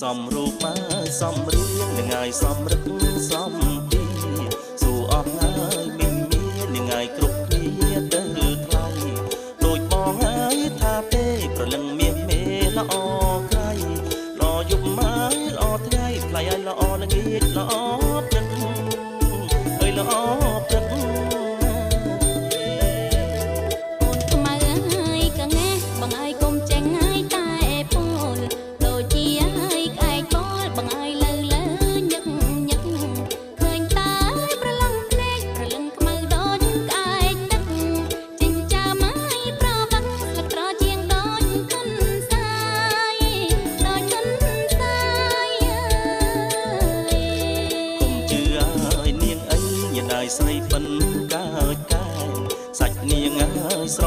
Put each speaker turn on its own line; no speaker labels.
សំរូបមកសំរៀងនឹងងាយសំរឹកសំពីសួរអស់ហើយមិនមាននឹងងាយគ្រប់គ្នាទៅថ្លៃដូចបងហើយថាទេប្រលឹងមានមេល្អក្រៃល្អយប់មកល្អថ្ងៃថ្លៃឲ្យល្អល្ងាចល្អព្រឹកអើយល្អព្រឹកស្រីពិនកើតកែសាច់នាងហើយស្រ